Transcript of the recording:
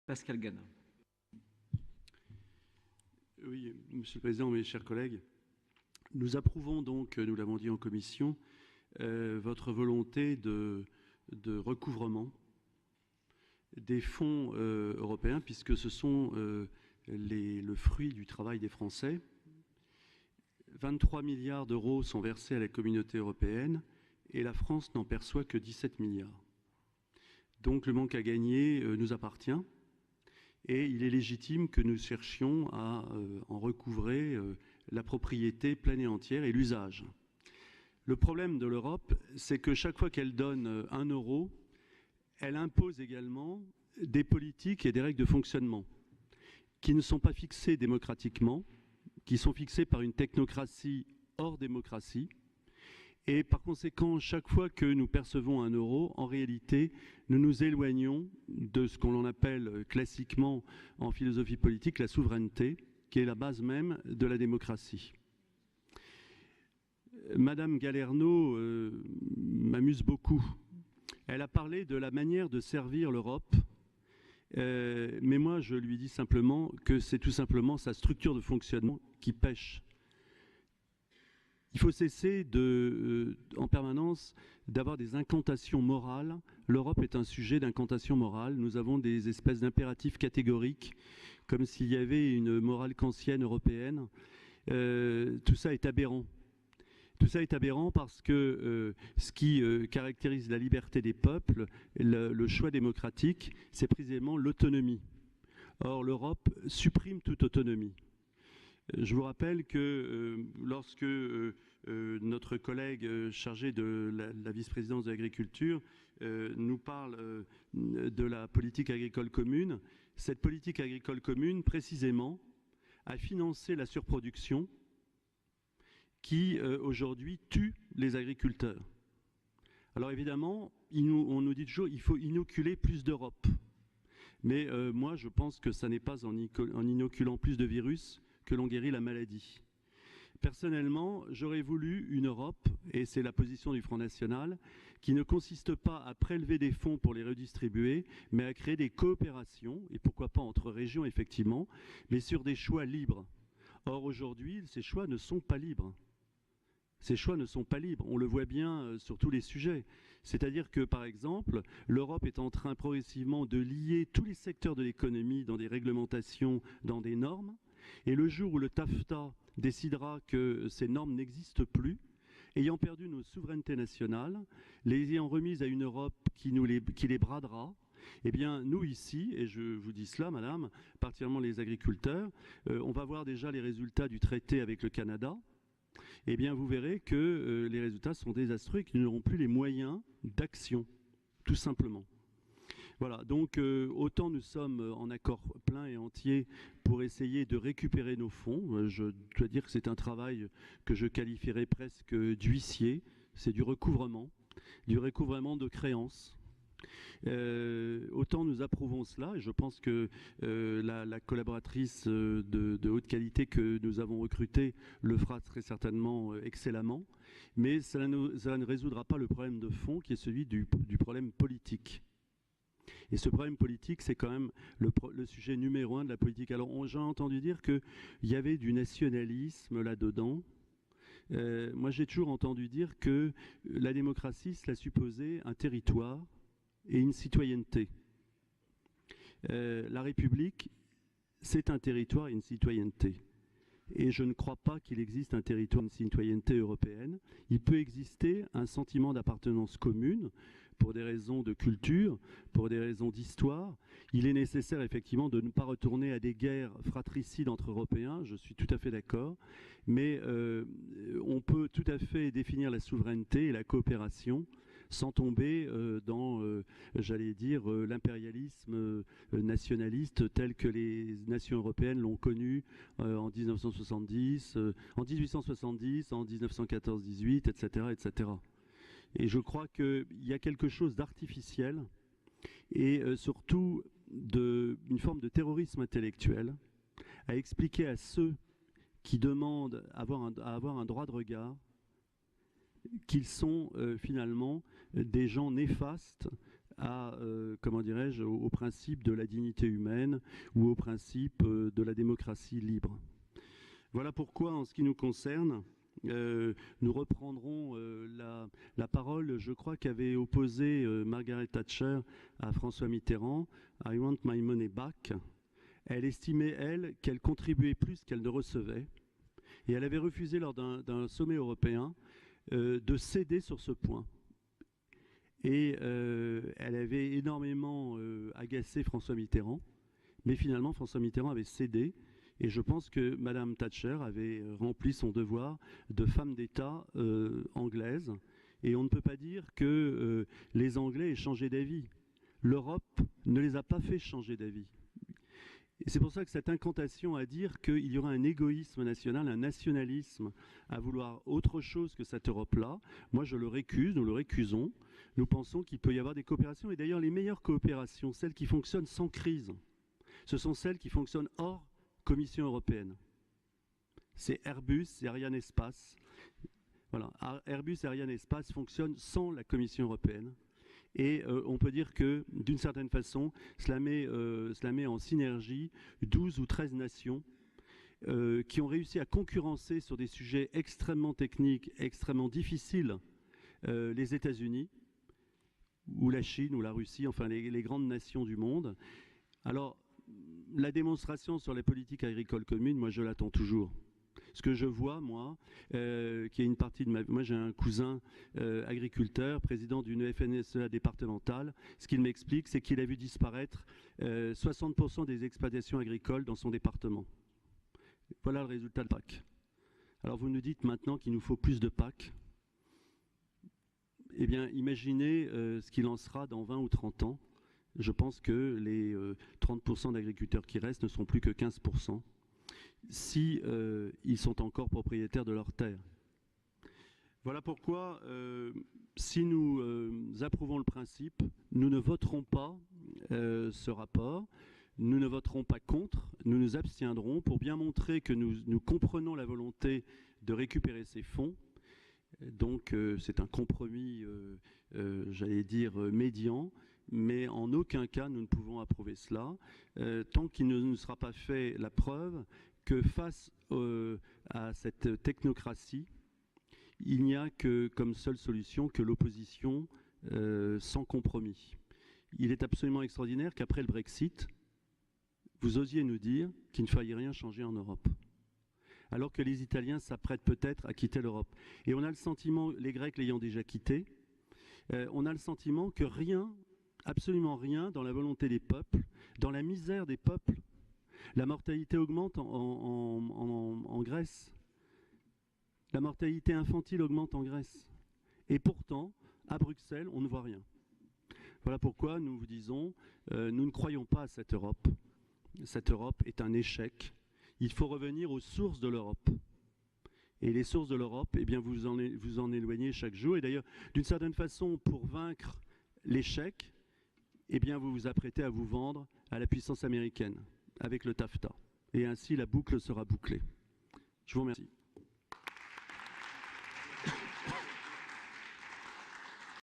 Pascal Gana. Oui, Monsieur le Président, mes chers collègues, nous approuvons donc, nous l'avons dit en commission, votre volonté de recouvrement des fonds européens, puisque ce sont le fruit du travail des Français. 23 milliards d'euros sont versés à la communauté européenne et la France n'en perçoit que 17 milliards. Donc le manque à gagner nous appartient et il est légitime que nous cherchions à en recouvrer la propriété pleine et entière et l'usage. Le problème de l'Europe, c'est que chaque fois qu'elle donne 1 euro, elle impose également des politiques et des règles de fonctionnement qui ne sont pas fixées démocratiquement, qui sont fixées par une technocratie hors démocratie. Et par conséquent, chaque fois que nous percevons 1 euro, en réalité, nous nous éloignons de ce qu'on appelle classiquement en philosophie politique la souveraineté, qui est la base même de la démocratie. Madame Galerno m'amuse beaucoup. Elle a parlé de la manière de servir l'Europe, mais moi je lui dis simplement que c'est tout simplement sa structure de fonctionnement qui pêche. Il faut cesser en permanence d'avoir des incantations morales. L'Europe est un sujet d'incantation morale. Nous avons des espèces d'impératifs catégoriques, comme s'il y avait une morale kantienne européenne. Tout ça est aberrant. Tout ça est aberrant parce que ce qui caractérise la liberté des peuples, le choix démocratique, c'est précisément l'autonomie. Or, l'Europe supprime toute autonomie. Je vous rappelle que lorsque notre collègue chargé de la vice-présidence de l'agriculture nous parle de la politique agricole commune, cette politique agricole commune, précisément, a financé la surproduction qui, aujourd'hui, tue les agriculteurs. Alors évidemment, on nous dit toujours qu'il faut inoculer plus d'Europe. Mais moi, je pense que ça n'est pas en inoculant plus de virus que l'on guérit la maladie. Personnellement, j'aurais voulu une Europe, et c'est la position du Front National, qui ne consiste pas à prélever des fonds pour les redistribuer, mais à créer des coopérations, et pourquoi pas entre régions, effectivement, mais sur des choix libres. Or, aujourd'hui, ces choix ne sont pas libres. Ces choix ne sont pas libres. On le voit bien sur tous les sujets. C'est-à-dire que, par exemple, l'Europe est en train progressivement de lier tous les secteurs de l'économie dans des réglementations, dans des normes. Et le jour où le TAFTA décidera que ces normes n'existent plus, ayant perdu nos souverainetés nationales, les ayant remises à une Europe qui les bradera, eh bien, nous ici, et je vous dis cela, madame, particulièrement les agriculteurs, on va voir déjà les résultats du traité avec le Canada. Eh bien, vous verrez que les résultats sont désastreux et qu'ils n'auront plus les moyens d'action, tout simplement. Voilà, donc autant nous sommes en accord plein et entier pour essayer de récupérer nos fonds. Je dois dire que c'est un travail que je qualifierais presque d'huissier. C'est du recouvrement de créances. Autant nous approuvons cela, et je pense que la collaboratrice de haute qualité que nous avons recrutée le fera très certainement excellemment, mais cela ne résoudra pas le problème de fond qui est celui du problème politique. Et ce problème politique, c'est quand même le sujet numéro 1 de la politique. Alors j'ai entendu dire qu'il y avait du nationalisme là-dedans. Moi j'ai toujours entendu dire que la démocratie, cela supposait un territoire et une citoyenneté. La République, c'est un territoire et une citoyenneté. Et je ne crois pas qu'il existe un territoire et une citoyenneté européenne. Il peut exister un sentiment d'appartenance commune pour des raisons de culture, pour des raisons d'histoire. Il est nécessaire effectivement de ne pas retourner à des guerres fratricides entre Européens, je suis tout à fait d'accord, mais on peut tout à fait définir la souveraineté et la coopération sans tomber dans, j'allais dire, l'impérialisme nationaliste tel que les nations européennes l'ont connu en 1970, en 1870, en 1914-18, etc., etc. Et je crois qu'il y a quelque chose d'artificiel et surtout une forme de terrorisme intellectuel à expliquer à ceux qui demandent à avoir un droit de regard qu'ils sont finalement des gens néfastes à, comment dirais-je, au principe de la dignité humaine ou au principe de la démocratie libre. Voilà pourquoi, en ce qui nous concerne, nous reprendrons la parole, je crois, qu'avait opposé Margaret Thatcher à François Mitterrand, « I want my money back ». Elle estimait, elle, qu'elle contribuait plus qu'elle ne recevait, et elle avait refusé lors d'un sommet européen de céder sur ce point. Et elle avait énormément agacé François Mitterrand, mais finalement François Mitterrand avait cédé. Et je pense que Madame Thatcher avait rempli son devoir de femme d'État anglaise. Et on ne peut pas dire que les Anglais aient changé d'avis. L'Europe ne les a pas fait changer d'avis. Et c'est pour ça que cette incantation à dire qu'il y aura un égoïsme national, un nationalisme à vouloir autre chose que cette Europe-là, moi je le récuse, nous le récusons. Nous pensons qu'il peut y avoir des coopérations. Et d'ailleurs, les meilleures coopérations, celles qui fonctionnent sans crise, ce sont celles qui fonctionnent hors Commission européenne. C'est Airbus et Arianespace. Voilà. Airbus et Arianespace fonctionnent sans la Commission européenne. Et on peut dire que, d'une certaine façon, cela met en synergie 12 ou 13 nations qui ont réussi à concurrencer sur des sujets extrêmement techniques, extrêmement difficiles, les États-Unis, ou la Chine, ou la Russie, enfin les grandes nations du monde. Alors, la démonstration sur les politiques agricoles communes, moi je l'attends toujours. Ce que je vois, moi, qui est une partie de moi j'ai un cousin agriculteur, président d'une FNSEA départementale. Ce qu'il m'explique, c'est qu'il a vu disparaître 60% des exploitations agricoles dans son département. Voilà le résultat de PAC. Alors vous nous dites maintenant qu'il nous faut plus de PAC. Eh bien, imaginez ce qu'il en sera dans 20 ou 30 ans. Je pense que les 30% d'agriculteurs qui restent ne seront plus que 15% si ils sont encore propriétaires de leurs terres. Voilà pourquoi, si nous approuvons le principe, nous ne voterons pas ce rapport, nous ne voterons pas contre, nous nous abstiendrons pour bien montrer que nous comprenons la volonté de récupérer ces fonds. Donc c'est un compromis, j'allais dire, médian. Mais en aucun cas nous ne pouvons approuver cela, tant qu'il ne nous sera pas fait la preuve que face à cette technocratie, il n'y a que comme seule solution que l'opposition sans compromis. Il est absolument extraordinaire qu'après le Brexit, vous osiez nous dire qu'il ne fallait rien changer en Europe, alors que les Italiens s'apprêtent peut-être à quitter l'Europe. Et on a le sentiment, les Grecs l'ayant déjà quitté, on a le sentiment que rien, absolument rien, dans la volonté des peuples, dans la misère des peuples. La mortalité augmente en Grèce. La mortalité infantile augmente en Grèce. Et pourtant, à Bruxelles, on ne voit rien. Voilà pourquoi nous vous disons, nous ne croyons pas à cette Europe. Cette Europe est un échec. Il faut revenir aux sources de l'Europe. Et les sources de l'Europe, eh bien, vous en éloignez chaque jour. Et d'ailleurs, d'une certaine façon, pour vaincre l'échec, eh bien, vous vous apprêtez à vous vendre à la puissance américaine avec le TAFTA. Et ainsi, la boucle sera bouclée. Je vous remercie.